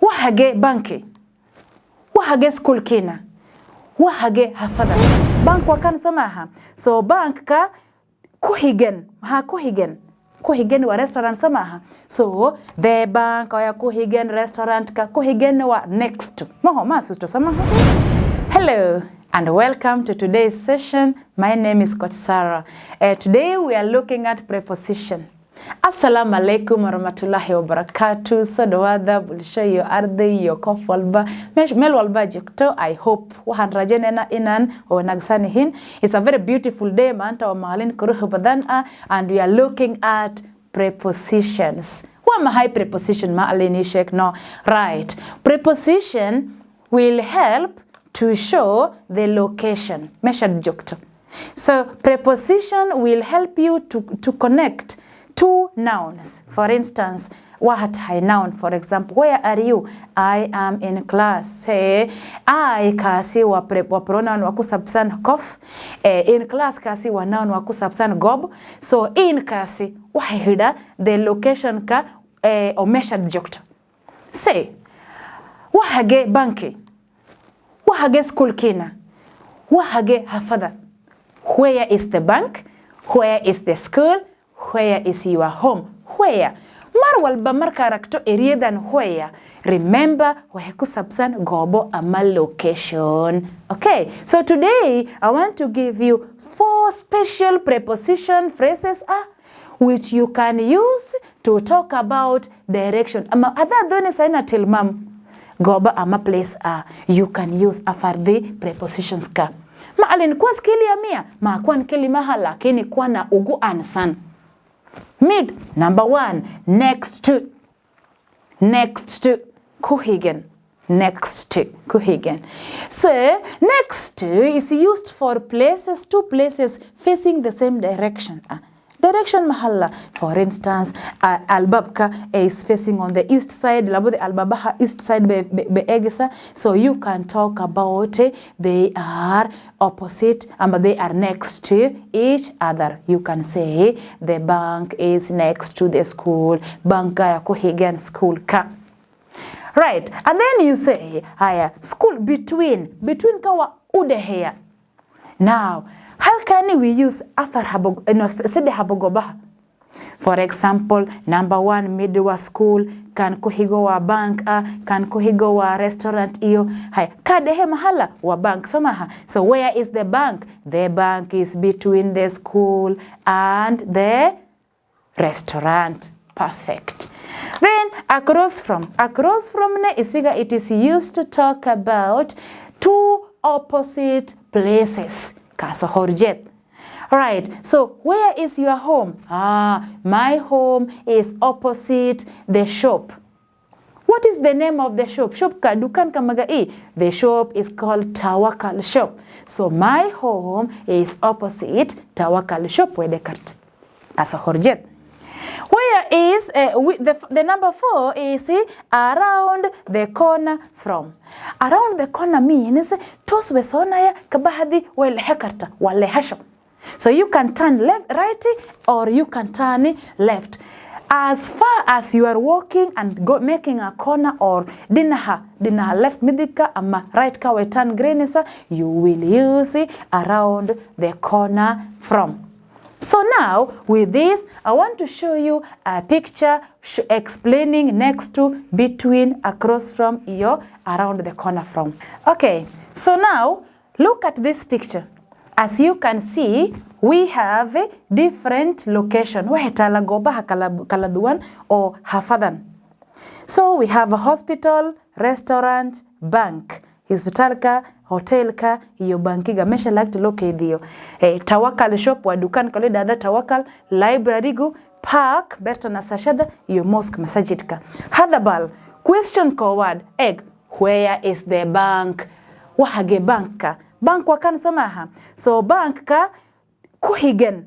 wahage banki wahage school kina wahage hafada bank wakan samaha so bank ka kuhigen kuhigen wa restaurant samaha so the bank ya kuhigen restaurant ka kuhigen wa next maho masusto samaha. Hello and welcome to today's session. My name is Coach Sara. Today we are looking at preposition. Assalamu alaikum warahmatullahi wabarakatuh. So dawada bulisho yo ardi yo kof walba mel walba jikto. I hope wahan rajenena inan o nagsani hin. It's a very beautiful day manta wa mahalin kuruhu badana and we are looking at prepositions. Wa mahai preposition maalini shek no right. Preposition will help to show the location. Measured jokto. So preposition will help you to connect two nouns. For instance, what high noun, for example, where are you? I am in class. Say, I kasi wa pronoun waku subsan kof. In class kasi wa noun waku subsan gob. So in kasi wahida the location ka o measured jokto. Say, wahage banki. Wahage school kina. Wahage hafada. Where is the bank? Where is the school? Where is your home? Where? Mar walba marka rakto eriyadan where. Remember, waheku sabsan gobo ama location. Okay, so today I want to give you 4 special preposition phrases which you can use to talk about direction. Ama other done saina tilmam gobo ama place you can use after the prepositions ka. Ma alin kwa skili ya mia, ma kwa nkili maha lakini kwa na ugu ansan. Mid, number 1, next to, kuhigen, next to, kuhigen. So, next to is used for places, 2 places facing the same direction. Direction mahalla, for instance, albabka is facing on the east side, labode albabaha east side be egesa. So you can talk about they are opposite, but they are next to each other. You can say the bank is next to the school. Banka ya kuhigen school ka. Right, and then you say, haya, school between kawa udeheya. Now, how can we use afar habogobaha? For example, number 1, midwa school, kan kuhigo wa bank, kan kuhigo wa restaurant iyo. Hai, kadehe mahala wa bank somaha. So where is the bank? The bank is between the school and the restaurant. Perfect. Then across from ne isiga it is used to talk about 2 opposite places. Right, so where is your home? My home is opposite the shop. What is the name of the shop? Shop ka dukan kamagai. The shop is called Tawakal shop. So my home is opposite Tawakal shop. Where the cart as a horjet. Where is the number 4 is around the corner from. Around the corner means tos wesonaya kabahadi wale hekarta wale hasho. So you can turn right or you can turn left. As far as you are walking and making a corner or dinaha left midika ama right ka we turn greenisa, you will use around the corner from. So now, with this, I want to show you a picture explaining next to, between, across from, iyo, around the corner from. Okay, so now, look at this picture. As you can see, we have a different location. Wahetala goba kaladuan or hafadan. So we have a hospital, restaurant, bank. Hospital ka, hotel ka, iyo bankiga. Mesha like to locate dio. Tawakal shop, wadukan kale dada tawakal, library go, park, berta na sashada, iyo mosque masajid ka. Hadabal, question word, egg, where is the bank? Wahage bank ka. Bank wakan samaha. So bank ka, kuhigen,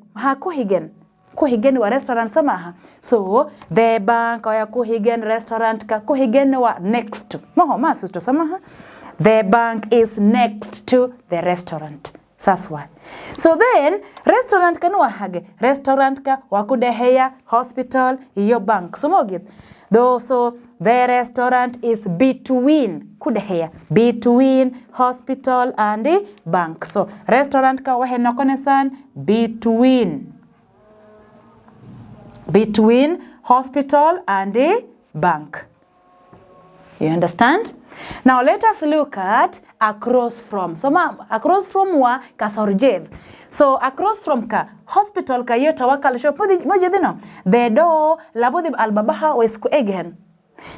kuhigen wa restaurant samaha. So the bank ya kuhigen restaurant ka, kuhigen wa next. Maho masusto samaha. The bank is next to the restaurant. That's why. So then, restaurant ka nuwa hage. Restaurant ka wakudeheya hospital iyo bank. So mogit. So the restaurant is between kudeheya. Between hospital and the bank. So restaurant ka wahe nakonesan between. Between hospital and the bank. You understand? Now let us look at across from. So across from wa kasorjed. So across from ka hospital ka yo tawakal shop mojedino. The door labodi albabaha wesku egen.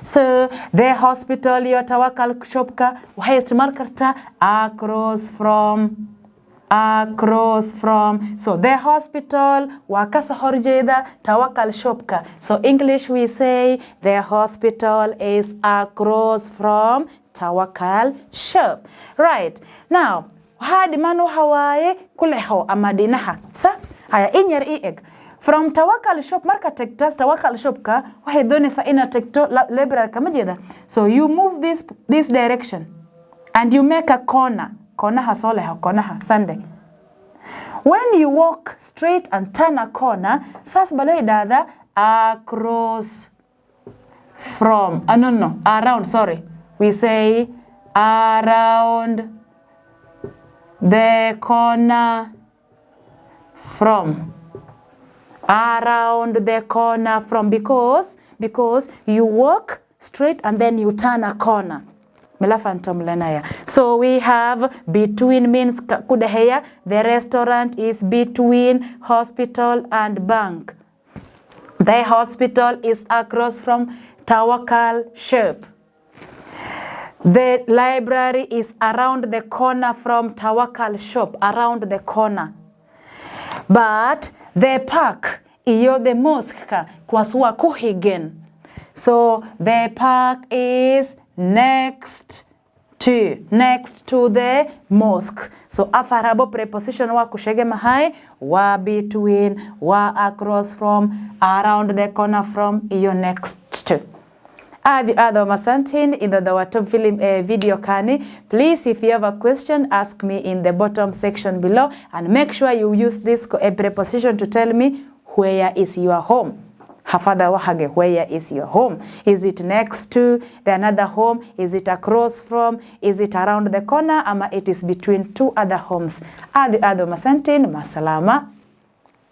So the hospital yo tawakal shop ka wahest markerta across from. Across from. So the hospital wakasa horjeda tawakal shopka. So English we say the hospital is across from tawakal shop. Right. Now, hadi mano hawaye kuleho amadinaha. Sa haya inyar ieg. From tawakal shop marka tektas tawakal shop ka wahedone sa ina tekto liberal kamajeda. So you move this direction and you make a corner. Corner hasoleha, corner ha Sunday. When you walk straight and turn a corner, sas baloy dada across from. No, around, sorry. We say around the corner from. Around the corner from because you walk straight and then you turn a corner. So we have between means kudeheya. The restaurant is between hospital and bank. The hospital is across from tawakal shop. The library is around the corner from tawakal shop, around the corner. But the park iyo the mosque kwasua kuhigen. So the park is next to the mosque. So afarabo preposition wa kushege mahai wa between, wa across from, around the corner from, iyo next to. Adho masantin in the Watum film video kani. Please, if you have a question, ask me in the bottom section below and make sure you use this preposition to tell me where is your home. Hafadha wahage, where is your home? Is it next to the another home? Is it across from? Is it around the corner? Ama it is between two other homes. Adho masantin, masalama.